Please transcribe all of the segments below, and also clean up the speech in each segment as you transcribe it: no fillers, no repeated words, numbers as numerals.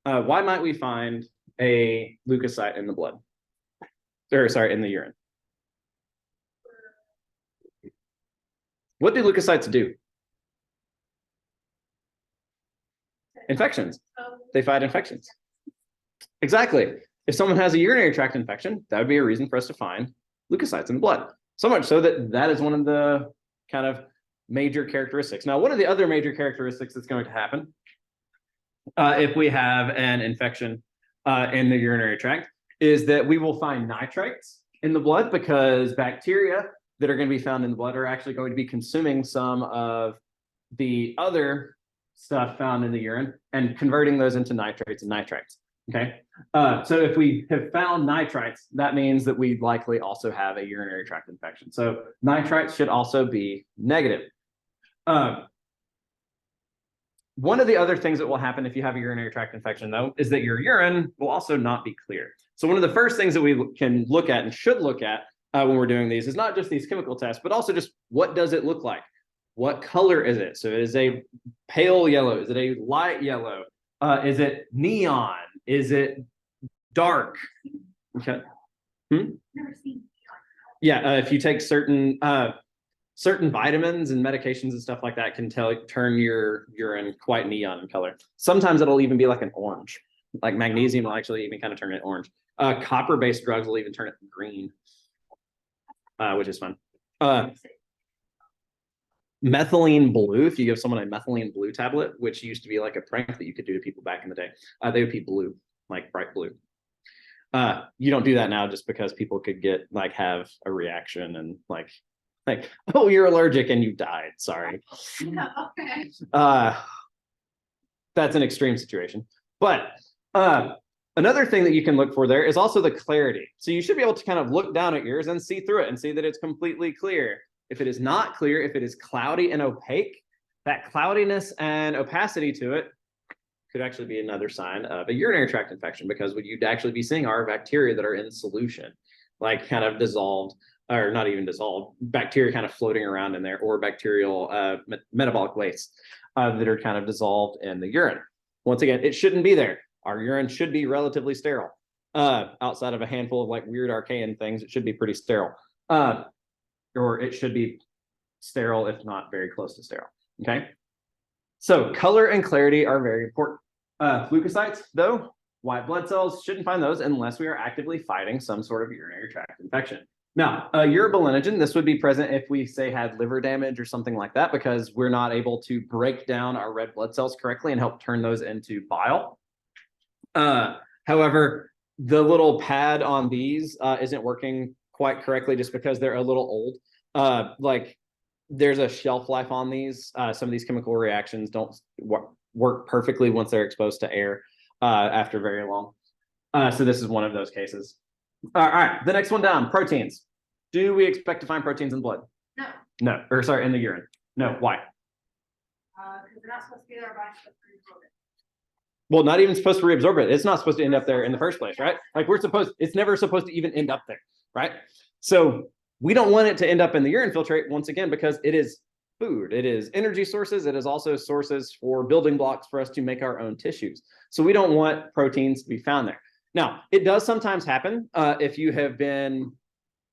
Why might we find a leukocyte in the blood? Or sorry, in the urine. What do leukocytes do? Infections. They fight infections. Exactly. If someone has a urinary tract infection, that would be a reason for us to find leukocytes in the blood. So much so that that is one of the kind of major characteristics. Now, one of the other major characteristics that's going to happen if we have an infection in the urinary tract is that we will find nitrates in the blood because bacteria that are going to be found in the blood are actually going to be consuming some of the other stuff found in the urine and converting those into nitrates and nitrites. Okay, so if we have found nitrites, that means that we likely also have a urinary tract infection. So nitrites should also be negative. One of the other things that will happen if you have a urinary tract infection, though, is that your urine will also not be clear. So one of the first things that we can look at and should look at when we're doing these is not just these chemical tests, but also just what does it look like? What color is it? So is it a pale yellow? Is it a light yellow? Is it neon? Is it dark? Okay. Never seen. Yeah, if you take certain vitamins and medications and stuff like that can turn your urine quite neon in color. Sometimes it'll even be like an orange. Like magnesium will actually even kind of turn it orange. Copper-based drugs will even turn it green, which is fun. Methylene blue, if you give someone a methylene blue tablet, which used to be like a prank that you could do to people back in the day, they would be blue, like bright blue. You don't do that now just because people could have a reaction and like, oh, you're allergic and you died. Sorry. Okay. That's an extreme situation. But another thing that you can look for there is also the clarity. So you should be able to kind of look down at yours and see through it and see that it's completely clear. If it is not clear, if it is cloudy and opaque, that cloudiness and opacity to it could actually be another sign of a urinary tract infection, because what you'd actually be seeing are bacteria that are in solution, like kind of dissolved, or not even dissolved, bacteria kind of floating around in there, or bacterial metabolic waste that are kind of dissolved in the urine. Once again, it shouldn't be there. Our urine should be relatively sterile. Outside of a handful of like weird archaean things, it should be pretty sterile. Or it should be sterile, if not very close to sterile. Okay. So color and clarity are very important. Leukocytes, though, white blood cells, shouldn't find those unless we are actively fighting some sort of urinary tract infection. Now, urobilinogen, this would be present if we, say, had liver damage or something like that, because we're not able to break down our red blood cells correctly and help turn those into bile. However, the little pad on these isn't working quite correctly just because they're a little old. Like there's a shelf life on these. Some of these chemical reactions don't work perfectly once they're exposed to air after very long. So this is one of those cases. All right, the next one down, proteins. Do we expect to find proteins in blood? No. No, or sorry, in the urine. No, why? Because they're not supposed to be there, but Well, not even supposed to reabsorb it. It's not supposed to end up there in the first place, right? Like it's never supposed to even end up there, right? So we don't want it to end up in the urine filtrate once again, because it is food. It is energy sources. It is also sources for building blocks for us to make our own tissues. So we don't want proteins to be found there. Now, it does sometimes happen if you have been,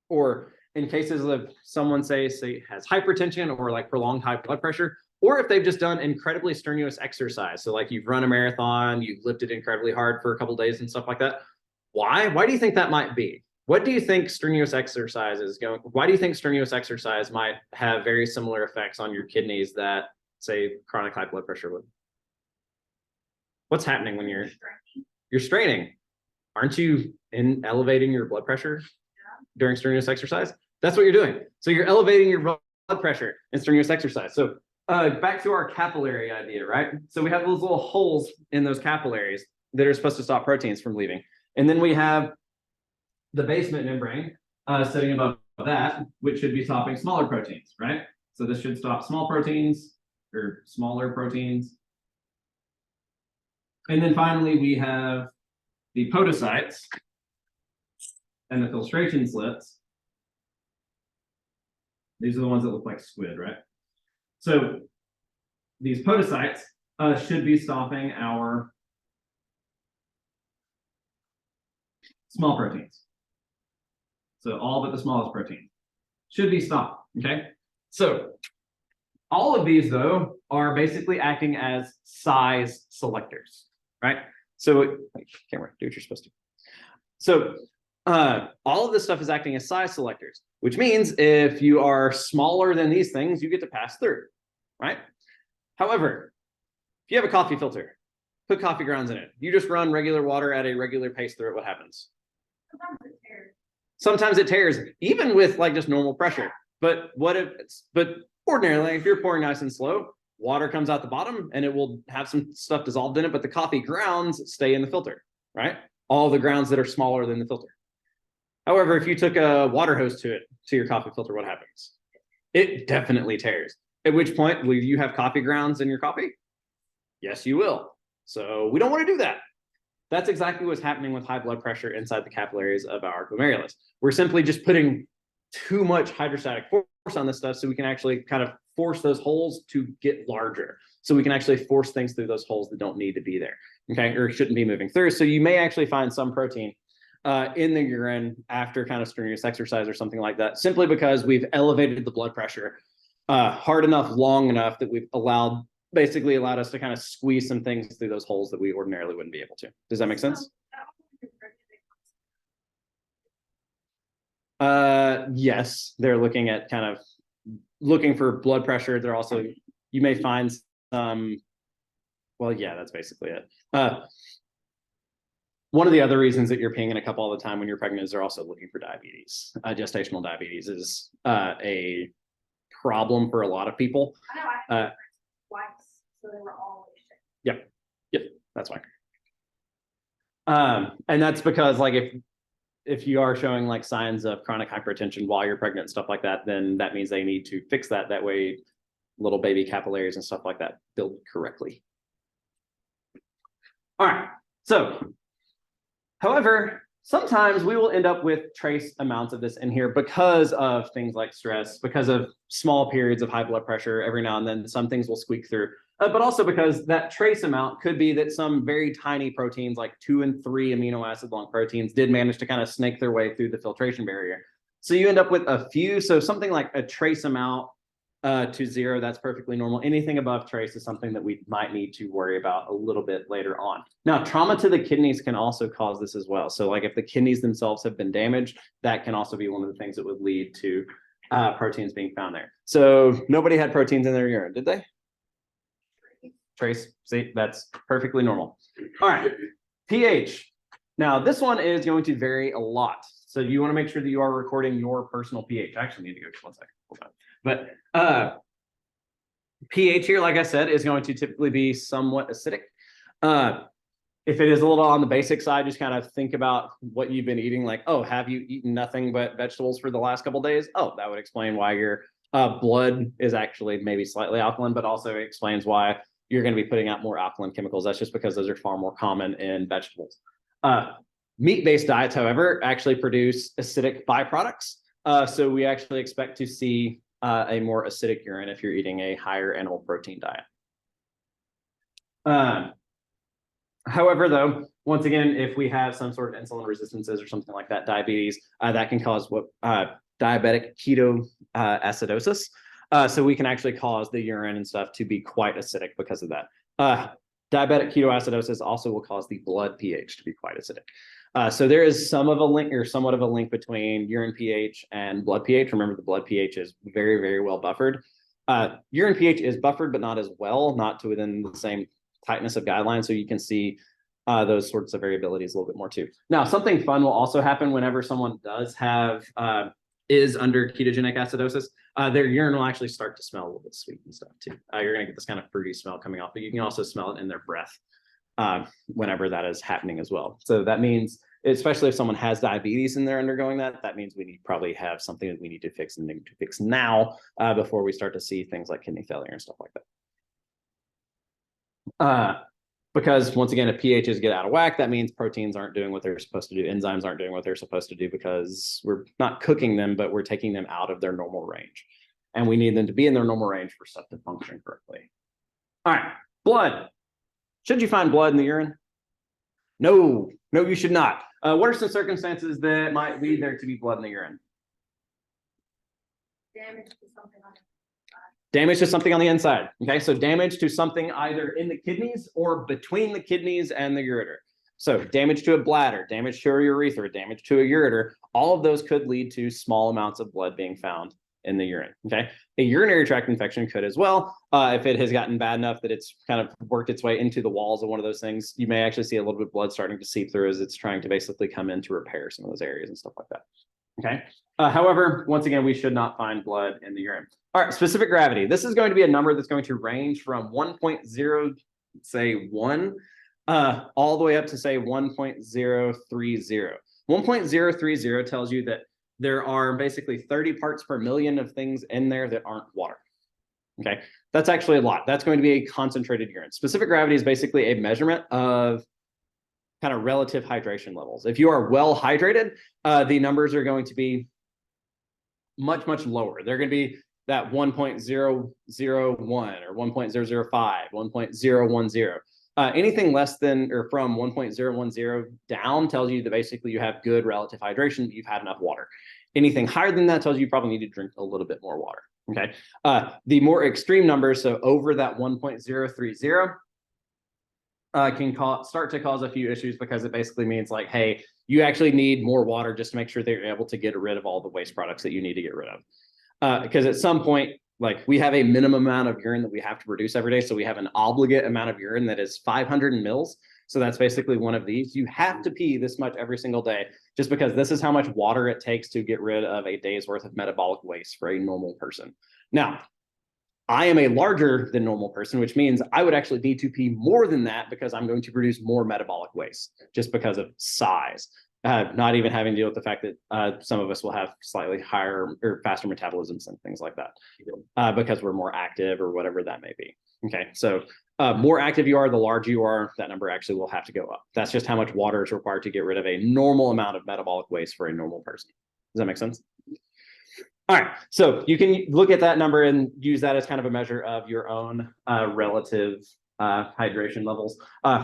or in cases of someone say has hypertension or like prolonged high blood pressure, or if they've just done incredibly strenuous exercise. So like you've run a marathon, you've lifted incredibly hard for a couple of days and stuff like that. Why? Why do you think that might be? What do you think strenuous exercise is going? Why do you think strenuous exercise might have very similar effects on your kidneys that, say, chronic high blood pressure would? What's happening when you're straining? Aren't you elevating your blood pressure during strenuous exercise? That's what you're doing. So you're elevating your blood pressure in strenuous exercise. So back to our capillary idea, right? So we have those little holes in those capillaries that are supposed to stop proteins from leaving. And then we have the basement membrane sitting above that, which should be stopping smaller proteins, right? So this should stop small proteins or smaller proteins. And then finally, we have the podocytes and the filtration slits. These are the ones that look like squid, right? So these podocytes should be stopping our Small proteins. So all but the smallest protein should be stopped, okay? So all of these, though, are basically acting as size selectors, right? So, camera, do what you're supposed to. So all of this stuff is acting as size selectors, which means if you are smaller than these things, you get to pass through, right? However, if you have a coffee filter, put coffee grounds in it, you just run regular water at a regular pace through it, what happens? Sometimes it tears. Sometimes it tears, even with like just normal pressure. But ordinarily, if you're pouring nice and slow, water comes out the bottom and it will have some stuff dissolved in it, but the coffee grounds stay in the filter, right? All the grounds that are smaller than the filter. However, if you took a water hose to your coffee filter, what happens? It definitely tears. At which point, will you have coffee grounds in your coffee? Yes, you will. So we don't want to do that. That's exactly what's happening with high blood pressure inside the capillaries of our glomerulus. We're simply just putting too much hydrostatic force on this stuff so we can actually kind of force those holes to get larger. So we can actually force things through those holes that don't need to be there, okay, or shouldn't be moving through. So you may actually find some protein in the urine after kind of strenuous exercise or something like that, simply because we've elevated the blood pressure hard enough, long enough that we've basically allowed us to kind of squeeze some things through those holes that we ordinarily wouldn't be able to. Does that make sense? Yes, they're looking at kind of looking for blood pressure. They're also, you may find some, well, yeah, that's basically it. One of the other reasons that you're peeing in a cup all the time when you're pregnant is they're also looking for diabetes. Gestational diabetes is a problem for a lot of people. I know I had twice, so they were all Yep, that's fine. And that's because like if you are showing like signs of chronic hypertension while you're pregnant and stuff like that, then that means they need to fix that. That way, little baby capillaries and stuff like that build correctly. All right, so however, sometimes we will end up with trace amounts of this in here because of things like stress, because of small periods of high blood pressure. Every now and then, some things will squeak through, but also because that trace amount could be that some very tiny proteins, like 2 and 3 amino acid long proteins, did manage to kind of snake their way through the filtration barrier. So you end up with a few, so something like a trace amount to 0, that's perfectly normal. Anything above trace is something that we might need to worry about a little bit later on. Now, trauma to the kidneys can also cause this as well. So like if the kidneys themselves have been damaged, that can also be one of the things that would lead to proteins being found there. So nobody had proteins in their urine, did they? Trace, see, that's perfectly normal. All right, pH. Now, this one is going to vary a lot. So you want to make sure that you are recording your personal pH. I actually need to go just 1 second. Hold on. But pH here, like I said, is going to typically be somewhat acidic. If it is a little on the basic side, just kind of think about what you've been eating. Like, oh, have you eaten nothing but vegetables for the last couple of days? Oh, that would explain why your blood is actually maybe slightly alkaline, but also explains why you're going to be putting out more alkaline chemicals. That's just because those are far more common in vegetables. Meat-based diets, however, actually produce acidic byproducts. So we actually expect to see a more acidic urine if you're eating a higher animal protein diet. However, though, once again, if we have some sort of insulin resistances or something like that, diabetes, that can cause what diabetic ketoacidosis. So we can actually cause the urine and stuff to be quite acidic because of that. Diabetic ketoacidosis also will cause the blood pH to be quite acidic. So there is some of a link or somewhat of a link between urine pH and blood pH. Remember, the blood pH is very, very well buffered. Urine pH is buffered, but not as well, not to within the same tightness of guidelines. So you can see those sorts of variabilities a little bit more too. Now, something fun will also happen whenever someone does have is under ketogenic acidosis. Their urine will actually start to smell a little bit sweet and stuff too. You're going to get this kind of fruity smell coming off, but you can also smell it in their breath whenever that is happening as well. So that means, especially if someone has diabetes and they're undergoing that, that means we probably have something that we need to fix and need to fix now before we start to see things like kidney failure and stuff like that. Because once again, if pHs get out of whack, that means proteins aren't doing what they're supposed to do. Enzymes aren't doing what they're supposed to do because we're not cooking them, but we're taking them out of their normal range. And we need them to be in their normal range for stuff to function correctly. All right, blood. Should you find blood in the urine? No, no, you should not. What are some circumstances that might lead there to be blood in the urine? Damage to something on it. Damage to something on the inside. Okay, so damage to something either in the kidneys or between the kidneys and the ureter. So damage to a bladder, damage to a urethra, damage to a ureter, all of those could lead to small amounts of blood being found in the urine. Okay, a urinary tract infection could as well. If it has gotten bad enough that it's kind of worked its way into the walls of one of those things, you may actually see a little bit of blood starting to seep through as it's trying to basically come in to repair some of those areas and stuff like that. Okay. However, once again, we should not find blood in the urine. All right, specific gravity. This is going to be a number that's going to range from 1.0, say 1, all the way up to say 1.030. 1.030 tells you that there are basically 30 parts per million of things in there that aren't water. Okay, that's actually a lot. That's going to be a concentrated urine. Specific gravity is basically a measurement of kind of relative hydration levels. If you are well hydrated, the numbers are going to be much, much lower. They're going to be that 1.001 or 1.005, 1.010. Anything less than or from 1.010 down tells you that basically you have good relative hydration, you've had enough water. Anything higher than that tells you probably need to drink a little bit more water. Okay. The more extreme numbers, so over that 1.030, can start to cause a few issues because it basically means like, hey, you actually need more water just to make sure that you're able to get rid of all the waste products that you need to get rid of. Because at some point, like we have a minimum amount of urine that we have to produce every day. So we have an obligate amount of urine that is 500 mils. So that's basically one of these. You have to pee this much every single day just because this is how much water it takes to get rid of a day's worth of metabolic waste for a normal person. Now, I am a larger than normal person, which means I would actually need to pee more than that because I'm going to produce more metabolic waste just because of size. Not even having to deal with the fact that some of us will have slightly higher or faster metabolisms and things like that because we're more active or whatever that may be. Okay, so more active you are, the larger you are, that number actually will have to go up. That's just how much water is required to get rid of a normal amount of metabolic waste for a normal person. Does that make sense? All right, so you can look at that number and use that as kind of a measure of your own relative hydration levels.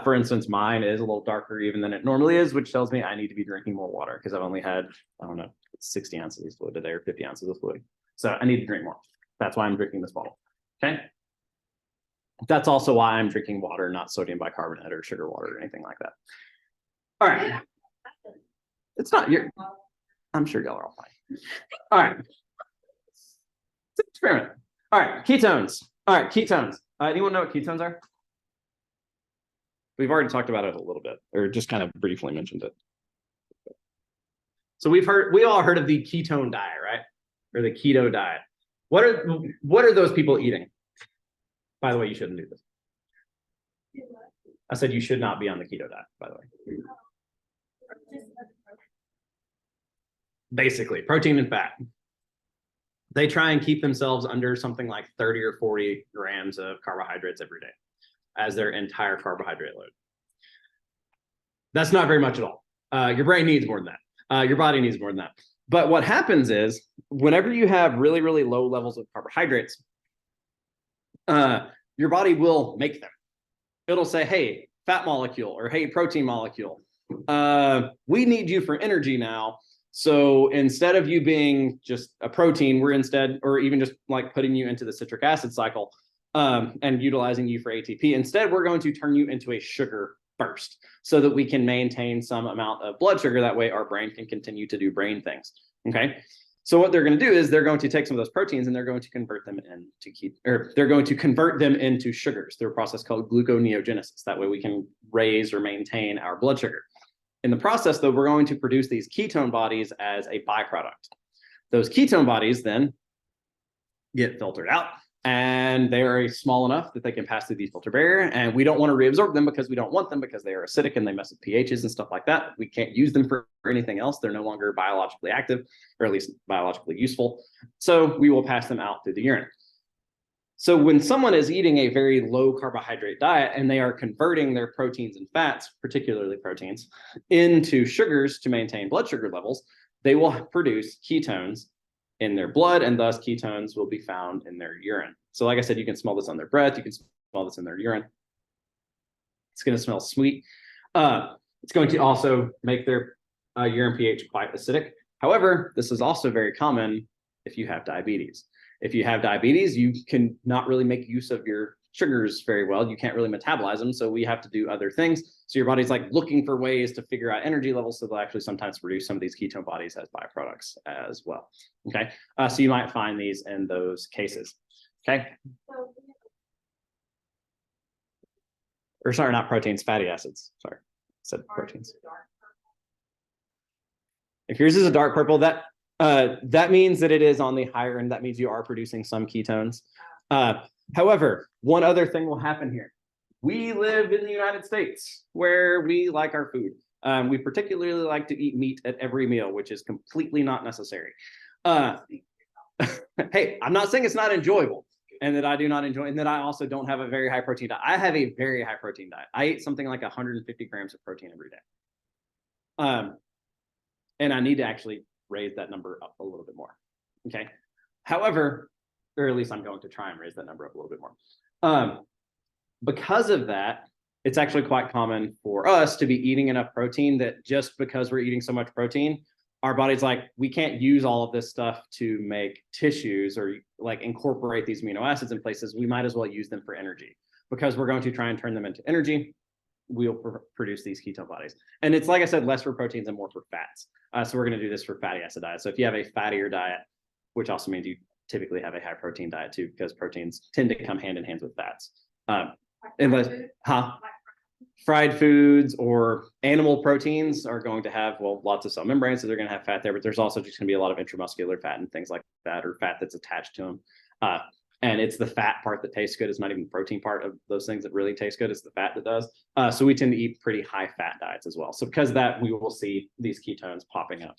For instance, mine is a little darker even than it normally is, which tells me I need to be drinking more water because I've only had, I don't know, 60 ounces of fluid today or 50 ounces of fluid. So I need to drink more. That's why I'm drinking this bottle. Okay. That's also why I'm drinking water, not sodium bicarbonate or sugar water or anything like that. All right. It's not your, I'm sure y'all are all fine. All right. It's an experiment. All right, ketones. All right, ketones. Anyone know what ketones are? We've already talked about it a little bit, or just kind of briefly mentioned it. So we all heard of the ketone diet, right? Or the keto diet. What are those people eating? By the way, you shouldn't do this. I said you should not be on the keto diet, by the way. Basically, protein and fat. They try and keep themselves under something like 30 or 40 grams of carbohydrates every day as their entire carbohydrate load. That's not very much at all. Your brain needs more than that. Your body needs more than that. But what happens is whenever you have really, really low levels of carbohydrates, your body will make them. It'll say, hey, fat molecule or hey, protein molecule, we need you for energy now. So instead of you being just a protein, we're instead, or even just like putting you into the citric acid cycle and utilizing you for ATP, instead we're going to turn you into a sugar first so that we can maintain some amount of blood sugar. That way our brain can continue to do brain things, okay? So what they're going to do is they're going to take some of those proteins and they're going to convert them into sugars through a process called gluconeogenesis. That way we can raise or maintain our blood sugar. In the process, though, we're going to produce these ketone bodies as a byproduct. Those ketone bodies then get filtered out, and they are small enough that they can pass through the filter barrier, and we don't want to reabsorb them because we don't want them because they are acidic and they mess with pHs and stuff like that. We can't use them for anything else. They're no longer biologically active, or at least biologically useful. So we will pass them out through the urine. So when someone is eating a very low carbohydrate diet and they are converting their proteins and fats, particularly proteins, into sugars to maintain blood sugar levels, they will produce ketones in their blood, and thus ketones will be found in their urine. So like I said, you can smell this on their breath, you can smell this in their urine. It's going to smell sweet. It's going to also make their urine pH quite acidic. However, this is also very common if you have diabetes. If you have diabetes, you can not really make use of your sugars very well. You can't really metabolize them. So we have to do other things. So your body's like looking for ways to figure out energy levels. So they'll actually sometimes produce some of these ketone bodies as byproducts as well. Okay. So you might find these in those cases. Okay. So, Or sorry, not proteins, fatty acids. Sorry, I said ours proteins. is a dark purple. If yours is a dark purple, that means that it is on the higher end. That means you are producing some ketones. However, one other thing will happen here. We live in the United States where we like our food. We particularly like to eat meat at every meal, which is completely not necessary. Hey, I'm not saying it's not enjoyable and that I do not enjoy, and that I also don't have a very high protein diet. I have a very high protein diet. I eat something like 150 grams of protein every day. And I need to actually raise that number up a little bit more. Okay. However, or at least I'm going to try and raise that number up a little bit more. Because of that, it's actually quite common for us to be eating enough protein that just because we're eating so much protein, our body's like, we can't use all of this stuff to make tissues or like incorporate these amino acids in places. We might as well use them for energy because we're going to try and turn them into energy. We'll produce these ketone bodies. And it's, like I said, less for proteins and more for fats. So we're going to do this for fatty acid diet. So if you have a fattier diet, which also means you typically have a high protein diet too, because proteins tend to come hand in hand with fats. Unless, fried foods or animal proteins are going to have, well, lots of cell membranes, so they're going to have fat there, but there's also just going to be a lot of intramuscular fat and things like that, or fat that's attached to them. And it's the fat part that tastes good. It's not even the protein part of those things that really taste good. It's the fat that does. So we tend to eat pretty high fat diets as well. So because of that, we will see these ketones popping up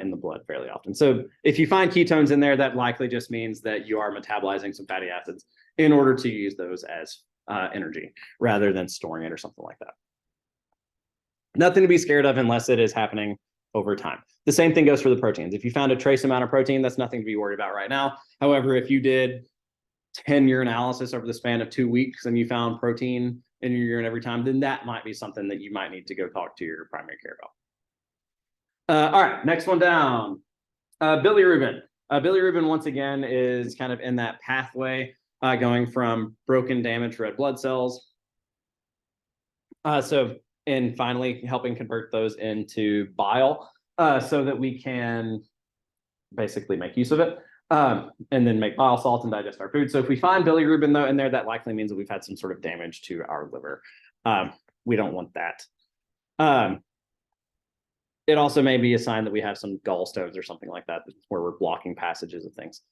in the blood fairly often. So if you find ketones in there, that likely just means that you are metabolizing some fatty acids in order to use those as energy rather than storing it or something like that. Nothing to be scared of unless it is happening over time. The same thing goes for the proteins. If you found a trace amount of protein, that's nothing to be worried about right now. However, if you did 10 urinalysis over the span of 2 weeks and you found protein in your urine every time, then that might be something that you might need to go talk to your primary care about. All right, next one down. Bilirubin. Bilirubin, once again, is kind of in that pathway going from broken, damaged red blood cells. And finally, helping convert those into bile so that we can basically make use of it. And then make bile salts and digest our food. So if we find bilirubin though in there, that likely means that we've had some sort of damage to our liver. We don't want that. It also may be a sign that we have some gallstones or something like that, where we're blocking passages of things.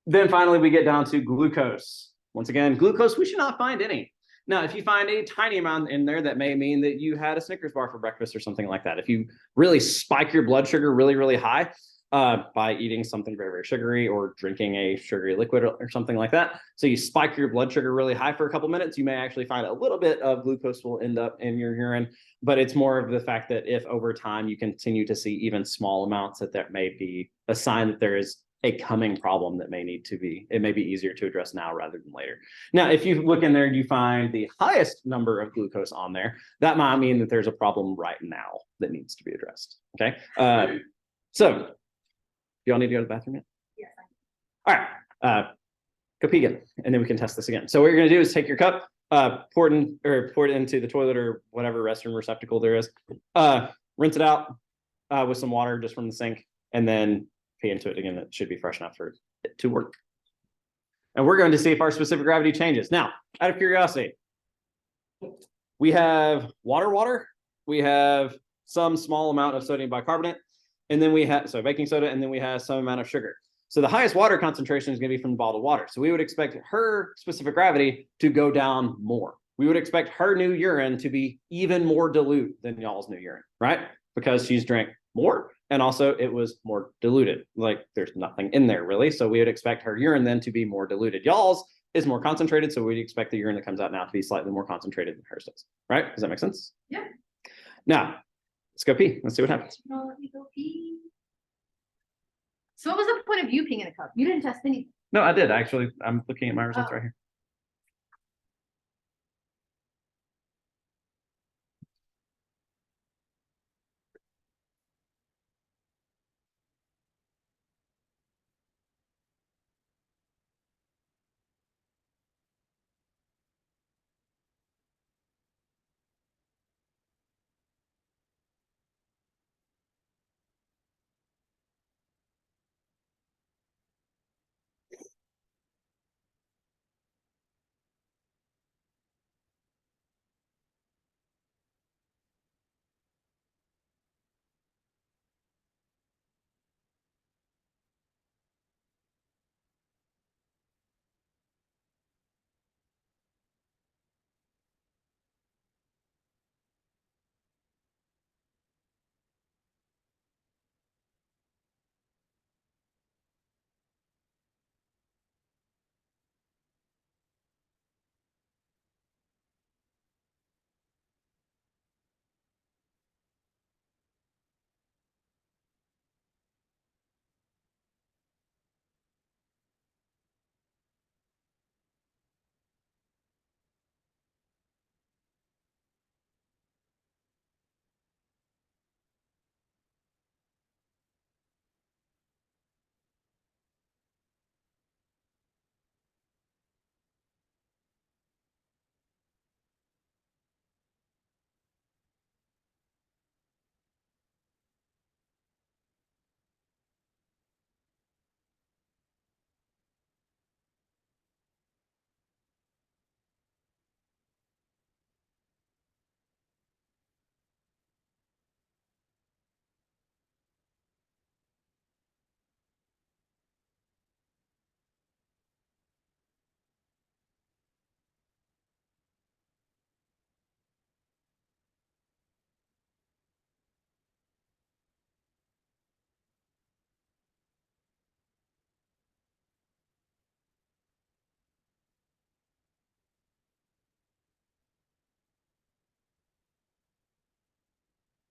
Then finally, we get down to glucose. Once again, glucose, we should not find any. Now, if you find a tiny amount in there, that may mean that you had a Snickers bar for breakfast or something like that. If you really spike your blood sugar really, really high, by eating something very, very sugary or drinking a sugary liquid or something like that. So you spike your blood sugar really high for a couple minutes, you may actually find a little bit of glucose will end up in your urine, but it's more of the fact that if over time you continue to see even small amounts, that may be a sign that there is a coming problem that may need to be, it may be easier to address now rather than later. Now, if you look in there and you find the highest number of glucose on there, that might mean that there's a problem right now that needs to be addressed, okay? So, y'all need to go to the bathroom yet? Yes. All right, go pee again, and then we can test this again. So what you're gonna do is take your cup, pour it into the toilet or whatever restroom receptacle there is, rinse it out with some water just from the sink, and then pee into it again. It should be fresh enough for it to work. And we're going to see if our specific gravity changes. Now, out of curiosity, we have water, we have some small amount of sodium bicarbonate, and then we have, so baking soda, and then we have some amount of sugar. So the highest water concentration is going to be from the bottled water. So we would expect her specific gravity to go down more. We would expect her new urine to be even more dilute than y'all's new urine, right? Because she's drank more, and also it was more diluted. Like there's nothing in there really. So we would expect her urine then to be more diluted. Y'all's is more concentrated. So we'd expect the urine that comes out now to be slightly more concentrated than hers does, right? Does that make sense? Yeah. Now, let's go pee. Let's see what happens. No, let me go pee. So what was the point of you peeing in a cup? You didn't test anything. No, I did actually. I'm looking at my results right here.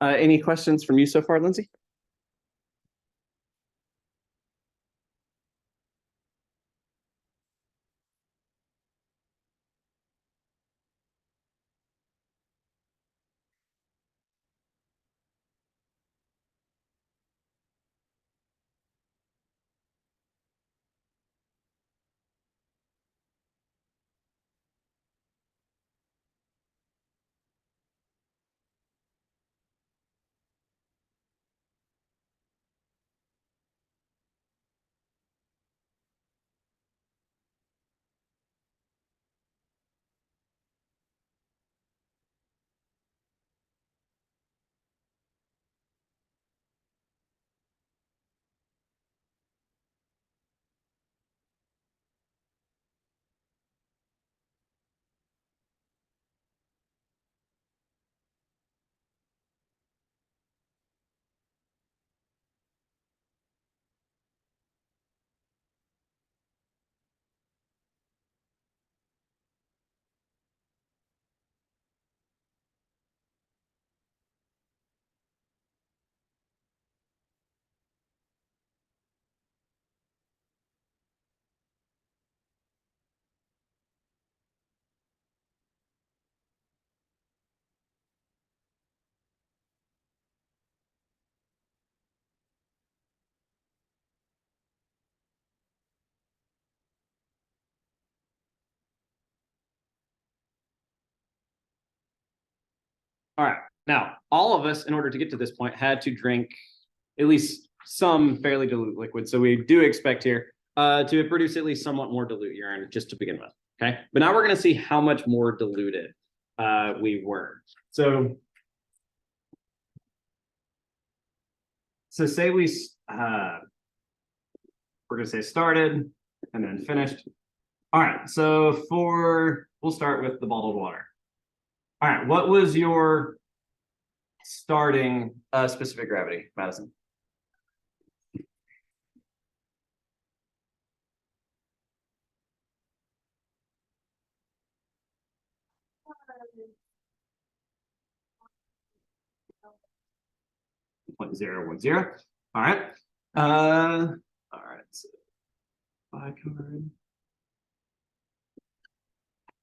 Any questions from you so far, Lindsay? All right. Now, all of us, in order to get to this point, had to drink at least some fairly dilute liquid. So we do expect here to produce at least somewhat more dilute urine just to begin with. Okay. But now we're going to see how much more diluted we were. So say we're going to say started and then finished. All right. So we'll start with the bottled water. All right. What was your starting specific gravity, Madison? Point zero one zero. All right. All right. So all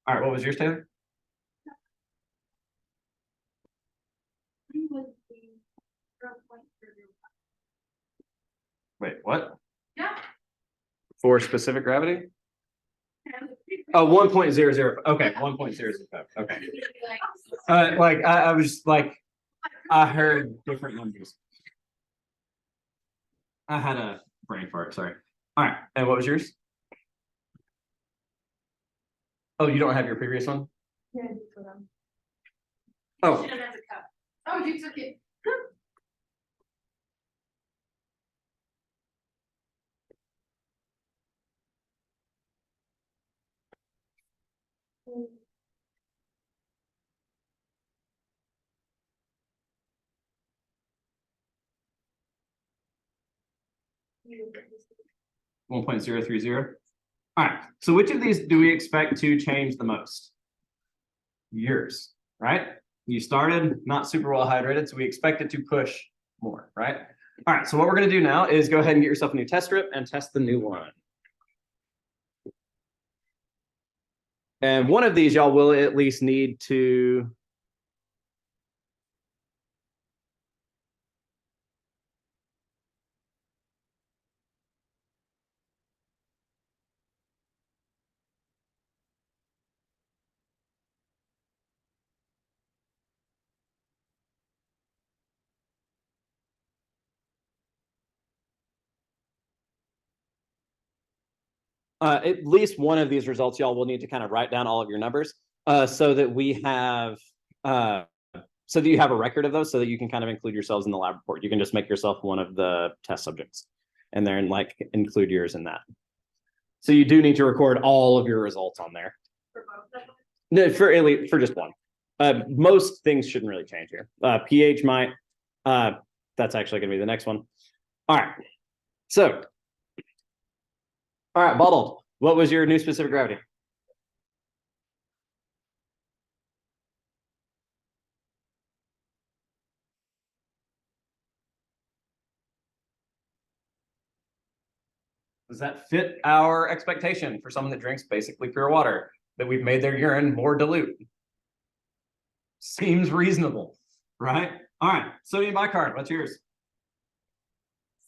right. What was yours, Taylor? Wait, what? Yeah. For specific gravity? Oh, 1.00. Okay, 1.005. Okay. Like I was like, I heard different numbers. I had a brain fart. Sorry. All right. And what was yours? Oh, you don't have your previous one? Yeah, I just put them. Oh, She doesn't have a cup. Oh, you took it. 1.030. All right. So which of these do we expect to change the most? Yours, right? You started not super well hydrated, so we expect it to push more, right? All right. So what we're going to do now is go ahead and get yourself a new test strip and test the new one. And one of these y'all will at least need to at least one of these results, y'all will need to kind of write down all of your numbers so that we have so that you have a record of those so that you can kind of include yourselves in the lab report. You can just make yourself one of the test subjects and then like include yours in that. So you do need to record all of your results on there. For both of them? No, for just one. Most things shouldn't really change here. pH might. That's actually going to be the next one. All right. So, all right, bottled. What was your new specific gravity? Does that fit our expectation for someone that drinks basically pure water, that we've made their urine more dilute? Seems reasonable, right? All right, sodium bicarb, what's yours?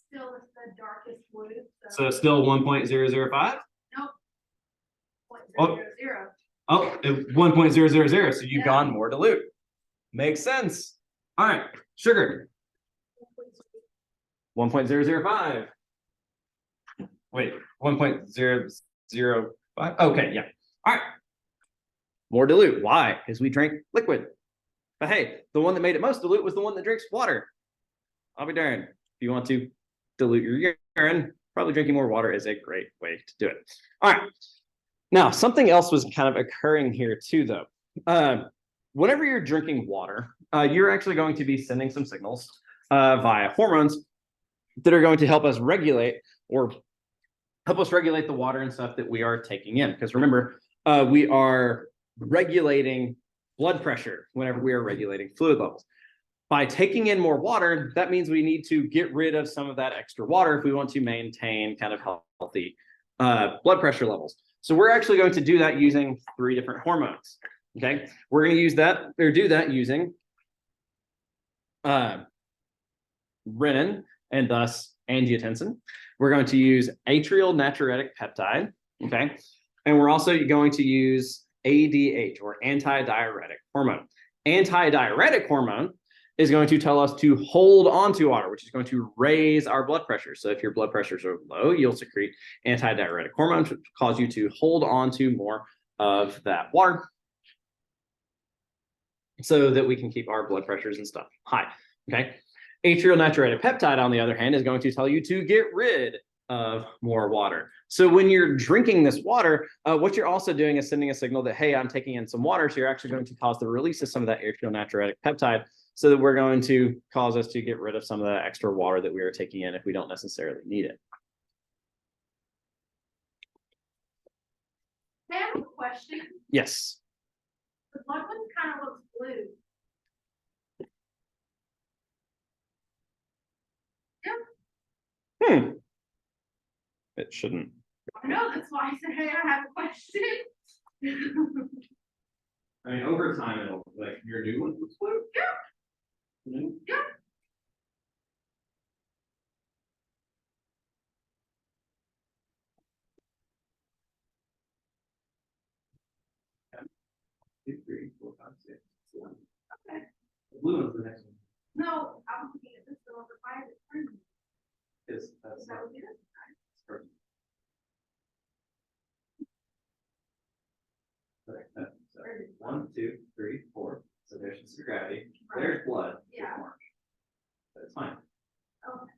Still it's the darkest blue. So still 1.005? Nope. Point Oh. 0.000. Oh, 1.000, so you've Yeah. gone more dilute. Makes sense. All right, sugar, 1.005. Wait, 1.005. Okay, yeah. All right. More dilute. Why? Because we drank liquid. But hey, the one that made it most dilute was the one that drinks water. I'll be darned. If you want to dilute your urine, probably drinking more water is a great way to do it. All right. Now, something else was kind of occurring here too, though. Whenever you're drinking water, you're actually going to be sending some signals via hormones that are going to help us regulate the water and stuff that we are taking in. Because remember, we are regulating blood pressure whenever we are regulating fluid levels. By taking in more water, that means we need to get rid of some of that extra water if we want to maintain kind of healthy blood pressure levels. So we're actually going to do that using 3 different hormones. Okay, we're going to use that or do that using renin and thus angiotensin. We're going to use atrial natriuretic peptide. Okay, and we're also going to use ADH or antidiuretic hormone. Antidiuretic hormone is going to tell us to hold on to water, which is going to raise our blood pressure. So if your blood pressures are low, you'll secrete antidiuretic hormone to cause you to hold on to more of that water so that we can keep our blood pressures and stuff high. Okay. Atrial natriuretic peptide, on the other hand, is going to tell you to get rid of more water. So when you're drinking this water, what you're also doing is sending a signal that, hey, I'm taking in some water. So you're actually going to cause the release of some of that atrial natriuretic peptide, so that we're going to cause us to get rid of some of the extra water that we are taking in if we don't necessarily need it. I have a question. Yes. The blood one kind of looks blue. It shouldn't. I know, that's why I said, hey, I have a question. I mean, over time, it'll like your new one looks blue. Yeah. Mhm. Yeah. Two, three, four, five, six, seven. Okay. The blue one's the next one. No, I was looking at this one over by the screen. Is that's That would be this. perfect. Okay, so 1, 2, 3, 4. So there's just gravity. There's blood. There's Yeah. orange. But it's fine. Okay.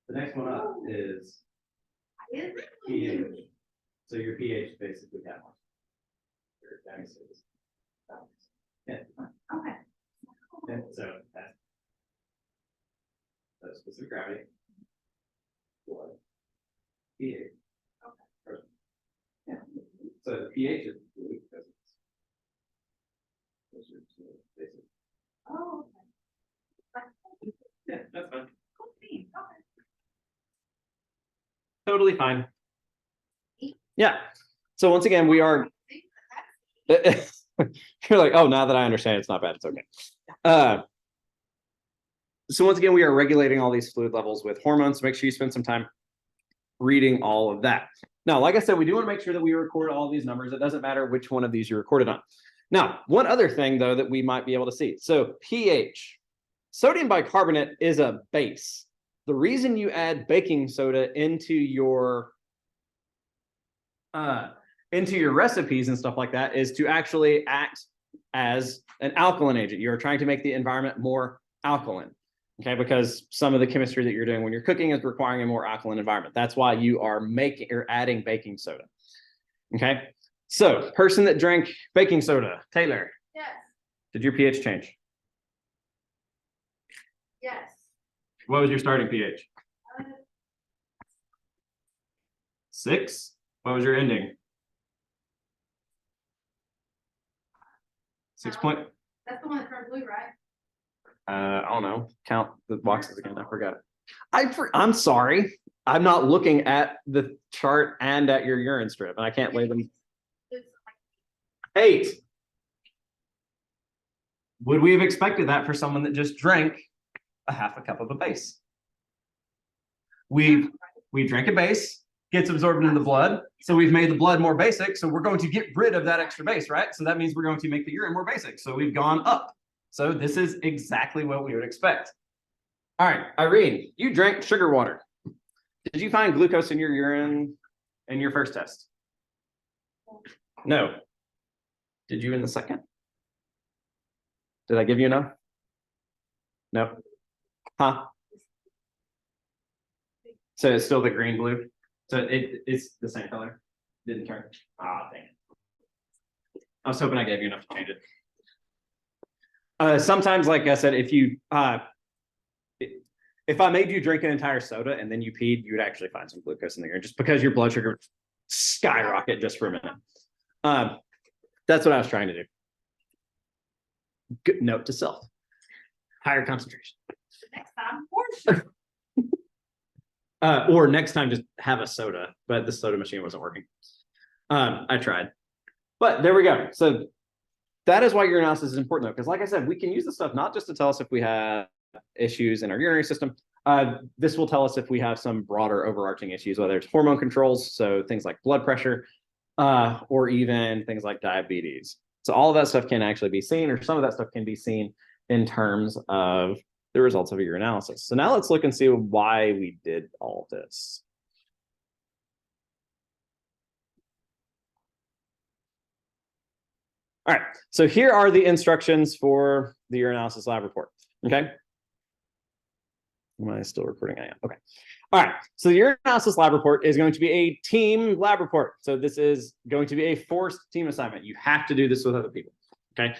The next one up is Is it? pH. So your pH is basically that one. Your balance is balance. Yeah, fine. Okay. Okay, so that's specific gravity. Blood. pH. Okay. Perfect. Yeah. So the pH is blue because it's closer to basic. Oh, okay. Yeah, that's fine. Cool thing. Okay. Totally fine. Yeah. So once again, we are. See, that's- You're like, oh, now that I understand, it's not bad. It's okay. So once again, we are regulating all these fluid levels with hormones. So make sure you spend some time reading all of that. Now, like I said, we do want to make sure that we record all these numbers. It doesn't matter which one of these you recorded on. Now, one other thing, though, that we might be able to see. So pH. Sodium bicarbonate is a base. The reason you add baking soda into your recipes and stuff like that is to actually act as an alkaline agent. You're trying to make the environment more alkaline. Okay, because some of the chemistry that you're doing when you're cooking is requiring a more alkaline environment. That's why you are making or adding baking soda. Okay, so person that drank baking soda, Taylor, Yes. did your pH change? Yes. What was your starting pH? Uh, 6. What was your ending? 6 That's the one that turned blue, right? I don't know. Count the boxes again. I forgot. I'm sorry. I'm not looking at the chart and at your urine strip, and I can't label them. It's 8. Would we have expected that for someone that just drank a half a cup of a base? We drank a base, gets absorbed into the blood, so we've made the blood more basic, so we're going to get rid of that extra base, right? So that means we're going to make the urine more basic, so we've gone up. So this is exactly what we would expect. All right, Irene, you drank sugar water. Did you find glucose in your urine in your first test? No. Did you in the second? Did I give you enough? No. Huh? So it's still the green blue. So it's the same color. Didn't turn. Ah, dang it. I was hoping I gave you enough to change it. Sometimes, like I said, if I made you drink an entire soda and then you peed, you would actually find some glucose in the urine just because your blood sugar skyrocket just for a minute. That's what I was trying to do. Good note to self. Higher concentration. next time, for sure. Or next time, just have a soda, but the soda machine wasn't working. I tried, but there we go. So that is why urinalysis is important, though, because like I said, we can use this stuff not just to tell us if we have issues in our urinary system. This will tell us if we have some broader overarching issues, whether it's hormone controls, so things like blood pressure, or even things like diabetes. So all of that stuff can actually be seen, or some of that stuff can be seen in terms of the results of a urinalysis. So now let's look and see why we did all this. All right, so here are the instructions for the urinalysis lab report, okay? Am I still recording? I am, okay. All right, so the urinalysis lab report is going to be a team lab report. So this is going to be a forced team assignment. You have to do this with other people, okay?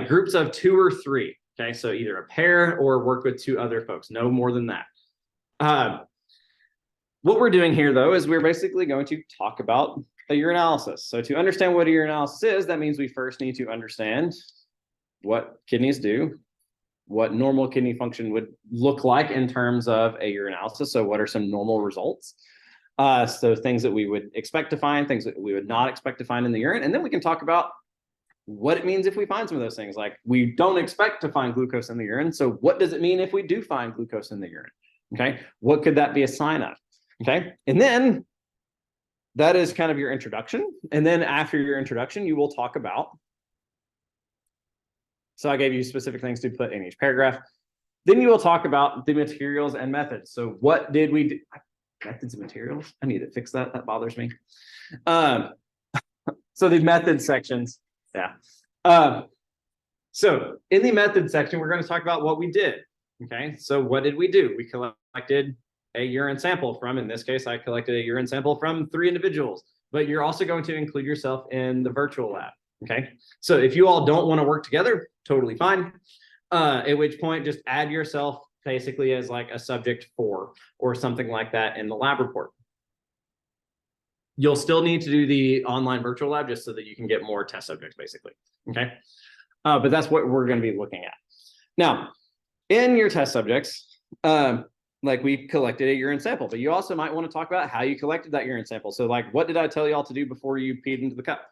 Groups of 2 or 3, okay? So either a pair or work with 2 other folks, no more than that. What we're doing here, though, is we're basically going to talk about a urinalysis. So to understand what a urinalysis is, that means we first need to understand what kidneys do, what normal kidney function would look like in terms of a urinalysis. So what are some normal results? So things that we would expect to find, things that we would not expect to find in the urine. And then we can talk about what it means if we find some of those things. Like we don't expect to find glucose in the urine. So what does it mean if we do find glucose in the urine? Okay, what could that be a sign of? Okay, and then that is kind of your introduction. And then after your introduction, you will talk about, so I gave you specific things to put in each paragraph. Then you will talk about the materials and methods. So what did we do? Methods and materials? I need to fix that. That bothers me. So the method sections, yeah. So in the method section, we're going to talk about what we did. Okay, so what did we do? We collected a urine sample from, in this case, I collected a urine sample from 3 individuals, but you're also going to include yourself in the virtual lab. Okay, so if you all don't want to work together, totally fine. At which point, just add yourself basically as like a subject 4 or something like that in the lab report. You'll still need to do the online virtual lab just so that you can get more test subjects, basically. Okay, but that's what we're going to be looking at. Now, in your test subjects, like we collected a urine sample, but you also might want to talk about how you collected that urine sample. So like, what did I tell y'all to do before you peed into the cup?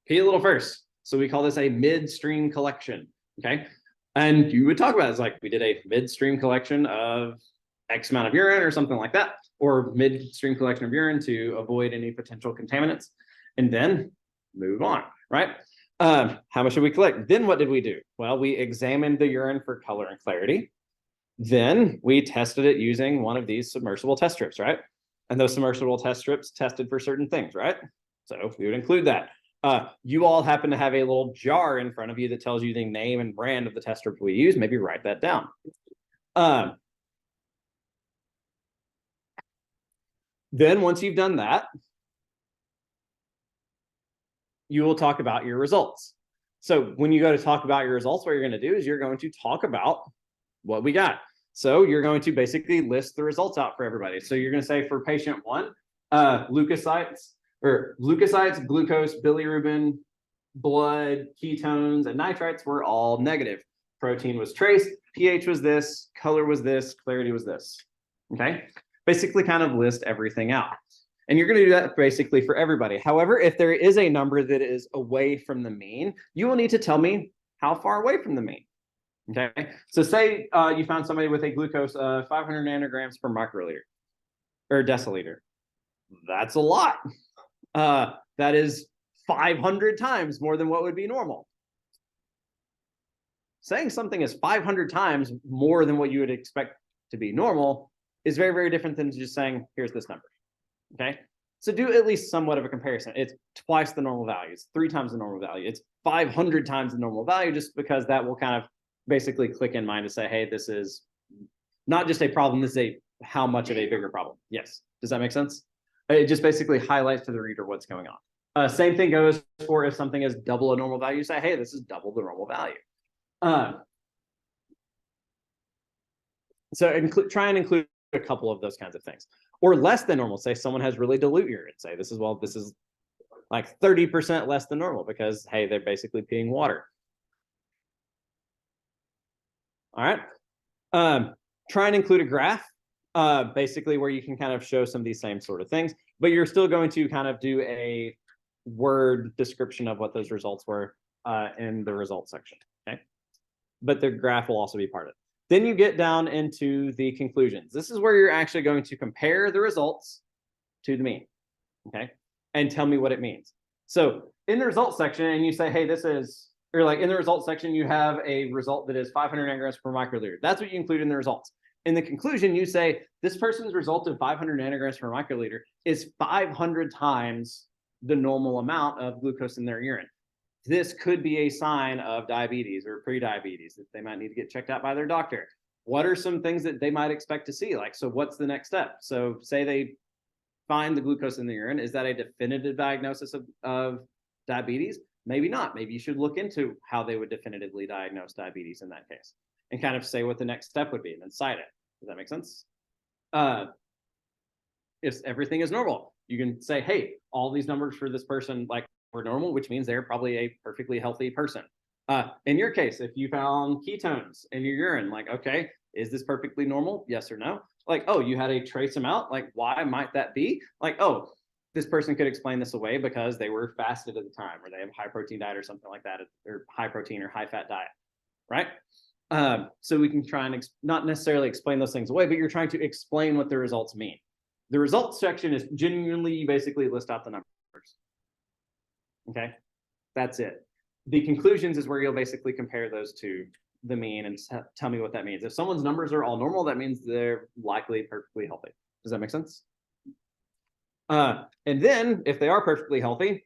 Pee a little first. So we call this a midstream collection, okay? And you would talk about it as like, we did a midstream collection of X amount of urine or something like that, or midstream collection of urine to avoid any potential contaminants, and then move on, right? How much did we collect? Then what did we do? Well, we examined the urine for color and clarity. Then we tested it using one of these submersible test strips, right? And those submersible test strips tested for certain things, right? So we would include that. You all happen to have a little jar in front of you that tells you the name and brand of the test strip we use. Maybe write that down. Then once you've done that, you will talk about your results. So when you go to talk about your results, what you're going to do is you're going to talk about what we got. So you're going to basically list the results out for everybody. So you're going to say for patient 1, leukocytes, glucose, bilirubin, blood, ketones, and nitrites were all negative. protein was trace, pH was this, color was this, clarity was this. Okay, basically kind of list everything out. And you're going to do that basically for everybody. However, if there is a number that is away from the mean, you will need to tell me how far away from the mean. Okay, so say you found somebody with a glucose of 500 nanograms per microliter or deciliter. That's a lot. That is 500 times more than what would be normal. Saying something is 500 times more than what you would expect to be normal is very, very different than just saying, here's this number. Okay, so do at least somewhat of a comparison. It's twice the normal value. It's 3 times the normal value. It's 500 times the normal value, just because that will kind of basically click in mind to say, hey, this is not just a problem, this is a how much of a bigger problem. Yes, does that make sense? It just basically highlights to the reader what's going on. Same thing goes for if something is double a normal value, say, hey, this is double the normal value. So try and include a couple of those kinds of things. Or less than normal, say someone has really dilute urine, say this is like 30% less than normal because, hey, they're basically peeing water. All right, try and include a graph, basically where you can kind of show some of these same sort of things, but you're still going to kind of do a word description of what those results were in the results section, okay? But the graph will also be part of it. Then you get down into the conclusions. This is where you're actually going to compare the results to the mean, okay? And tell me what it means. So in the results section, and you say, hey, this is, or like in the results section, you have a result that is 500 nanograms per microliter. That's what you include in the results. In the conclusion, you say, this person's result of 500 nanograms per microliter is 500 times the normal amount of glucose in their urine. This could be a sign of diabetes or pre-diabetes that they might need to get checked out by their doctor. What are some things that they might expect to see? Like, so what's the next step? So say they find the glucose in the urine. Is that a definitive diagnosis of diabetes? Maybe not. Maybe you should look into how they would definitively diagnose diabetes in that case and kind of say what the next step would be and then cite it. Does that make sense? If everything is normal, you can say, hey, all these numbers for this person like were normal, which means they're probably a perfectly healthy person. In your case, if you found ketones in your urine, like, okay, is this perfectly normal? Yes or no? Like, oh, you had a trace amount. Like, why might that be? Like, oh, this person could explain this away because they were fasted at the time, or they have a high protein diet or something like that, or high protein or high fat diet, right? So we can try and not necessarily explain those things away, but you're trying to explain what the results mean. The results section is genuinely basically list out the numbers. Okay, that's it. The conclusions is where you'll basically compare those to the mean and tell me what that means. If someone's numbers are all normal, that means they're likely perfectly healthy. Does that make sense? And then if they are perfectly healthy,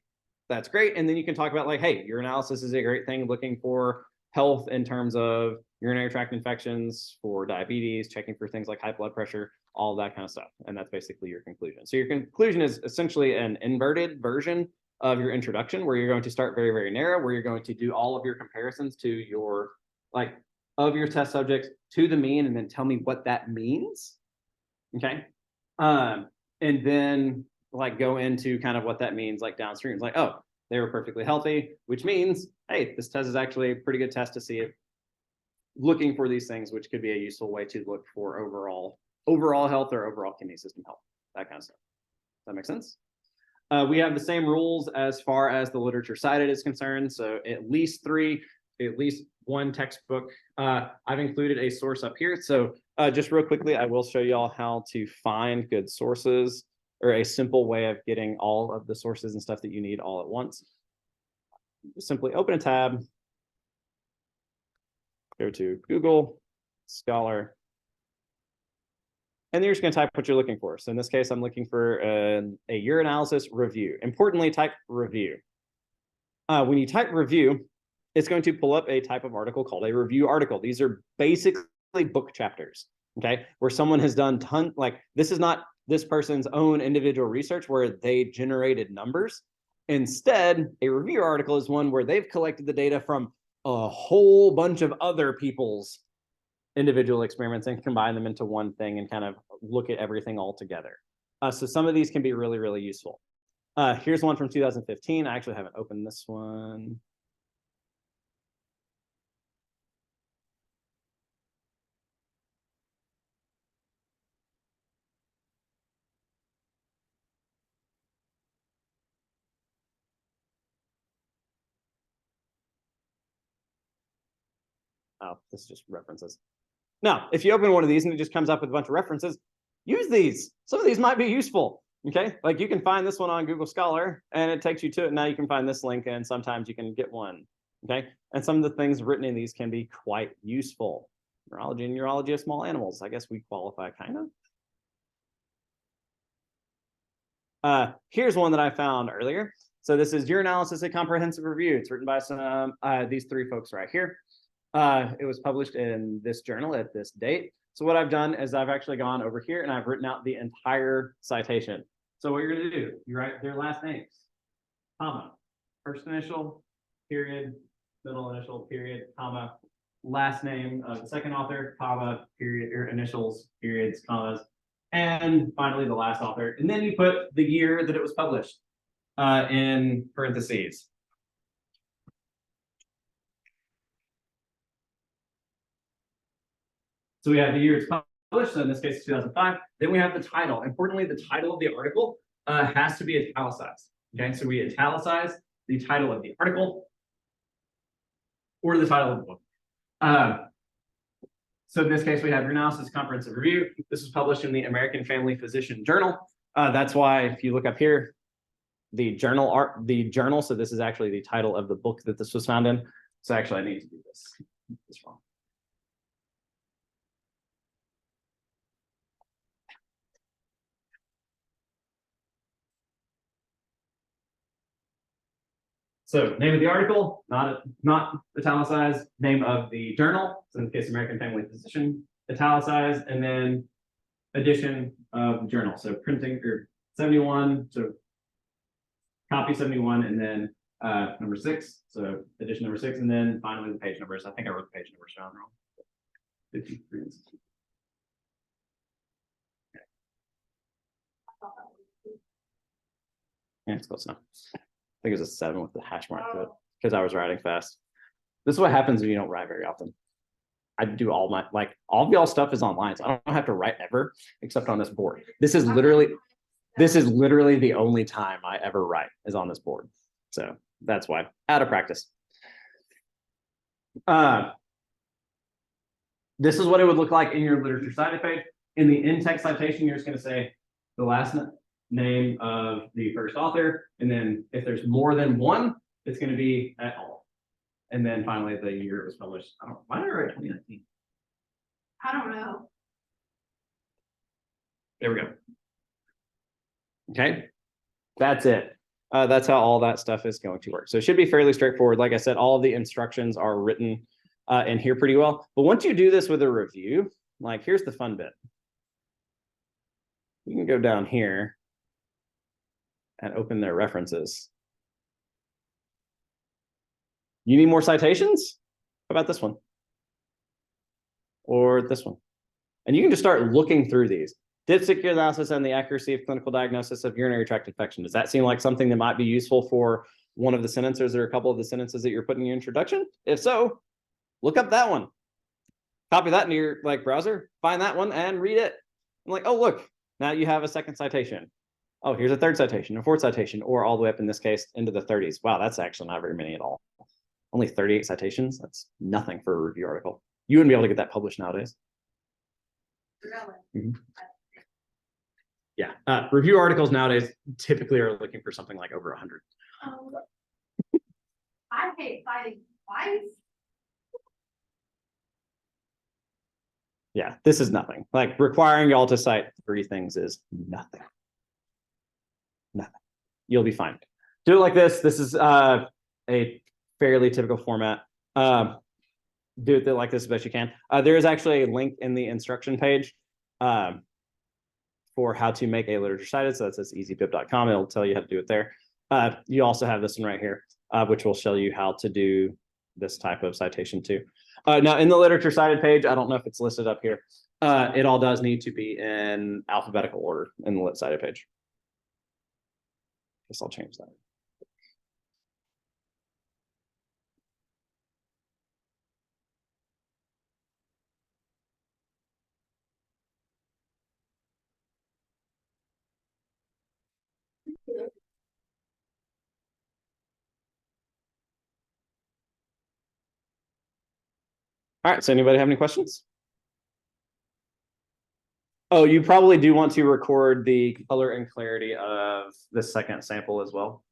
that's great. And then you can talk about like, hey, your analysis is a great thing looking for health in terms of urinary tract infections, for diabetes, checking for things like high blood pressure, all that kind of stuff. And that's basically your conclusion. So your conclusion is essentially an inverted version of your introduction, where you're going to start very, very narrow, where you're going to do all of your comparisons to your, like, of your test subjects to the mean, and then tell me what that means. Okay. And then like go into kind of what that means like downstream. It's like, oh, they were perfectly healthy, which means, hey, this test is actually a pretty good test to see if looking for these things, which could be a useful way to look for overall health or overall kidney system health, that kind of stuff. Does that make sense? We have the same rules as far as the literature cited is concerned. So at least 3, at least 1 textbook. I've included a source up here. So just real quickly, I will show you all how to find good sources, or a simple way of getting all of the sources and stuff that you need all at once. Simply open a tab, go to Google Scholar, and then you're just going to type what you're looking for. So in this case, I'm looking for a urinalysis review. Importantly, type review. When you type review, it's going to pull up a type of article called a review article. These are basically book chapters, okay? Where someone has done like, this is not this person's own individual research where they generated numbers. Instead, a review article is one where they've collected the data from a whole bunch of other people's individual experiments and combine them into one thing and kind of look at everything all together. So some of these can be really, really useful. Here's one from 2015. I actually haven't opened this one. Oh, this is just references. Now, if you open one of these and it just comes up with a bunch of references, use these. Some of these might be useful. Okay, like you can find this one on Google Scholar and it takes you to it. Now you can find this link and sometimes you can get one. Okay, and some of the things written in these can be quite useful. Neurology and neurology of small animals. I guess we qualify kind of. Here's one that I found earlier. So this is Urinalysis, a comprehensive review. It's written by some these three folks right here. It was published in this journal at this date. So what I've done is I've actually gone over here and I've written out the entire citation. So what you're going to do, you write their last names, comma, first initial, period, middle initial, period, comma, last name of the second author, comma, period, or initials, periods, commas, and finally the last author. And then you put the year that it was published in parentheses. So we have the year it's published, so in this case, it's 2005. Then we have the title. Importantly, the title of the article has to be italicized. Okay, so we italicize the title of the article or the title of the book. So in this case, we have Urinalysis Comprehensive Review. This was published in the American Family Physician Journal. That's why if you look up here, the journal. So this is actually the title of the book that this was found in. So actually, I need to do this wrong. So name of the article, not italicized, name of the journal, so in the case American Family Physician, italicized, and then edition of the journal. So printing or 71, so copy 71, and then number 6, so edition number 6, and then finally the page numbers. I think I wrote the page numbers down wrong. 53 and 60. Yeah, it's close enough. I think it was a 7 with the hash mark to it because I was writing fast. This is what happens when you don't write very often. I do all my, like, all of y'all stuff is online, so I don't have to write ever except on this board. This is literally the only time I ever write is on this board. So that's why, out of practice. This is what it would look like in your literature cited page. In the in-text citation, you're just going to say the last name of the first author, and then if there's more than one, it's going to be at all. And then finally, the year it was published. Why did I write 2019? I don't know. There we go. Okay, that's it. That's how all that stuff is going to work. So it should be fairly straightforward. Like I said, all of the instructions are written in here pretty well. But once you do this with a review, like here's the fun bit. You can go down here and open their references. You need more citations? How about this one? Or this one? And you can just start looking through these. Dipstick analysis and the accuracy of clinical diagnosis of urinary tract infection. Does that seem like something that might be useful for one of the sentences or a couple of the sentences that you're putting in your introduction? If so, look up that one. Copy that into your browser, find that one and read it. I'm like, oh, look, now you have a second citation. Oh, here's a third citation, a fourth citation, or all the way up in this case into the 30s. Wow, that's actually not very many at all. Only 38 citations. That's nothing for a review article. You wouldn't be able to get that published nowadays. Really? Mm-hmm. Yeah, review articles nowadays typically are looking for something like over 100. I hate fighting twice. Yeah, this is nothing. Like requiring y'all to cite 3 things is nothing. Nothing. You'll be fine. Do it like this. This is a fairly typical format. Do it like this as best you can. There is actually a link in the instruction page for how to make a literature cited. So that's easypip.com. It'll tell you how to do it there. You also have this one right here, which will show you how to do this type of citation too. Now in the literature cited page, I don't know if it's listed up here. It all does need to be in alphabetical order in the lit cited page. Guess I'll change that. All right, so anybody have any questions? Oh, you probably do want to record the color and clarity of the second sample as well.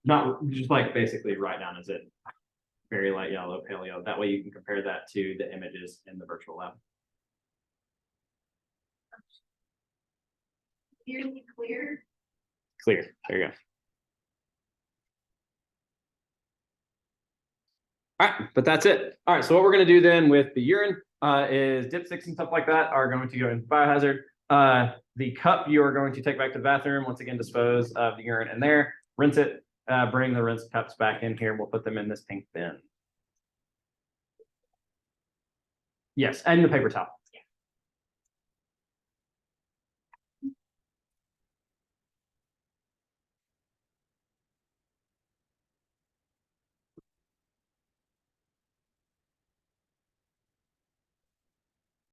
Not just like basically write down, is it very light yellow, pale yellow? That way you can compare that to the images in the virtual lab. Nearly clear. Clear, there you go. All right, but that's it. All right, so what we're gonna do then with the urine is dipsticks and stuff like that are going to go into biohazard. The cup you are going to take back to the bathroom, once again, dispose of the urine in there, rinse it, bring the rinse cups back in here. We'll put them in this pink bin. Yes, and the paper towel.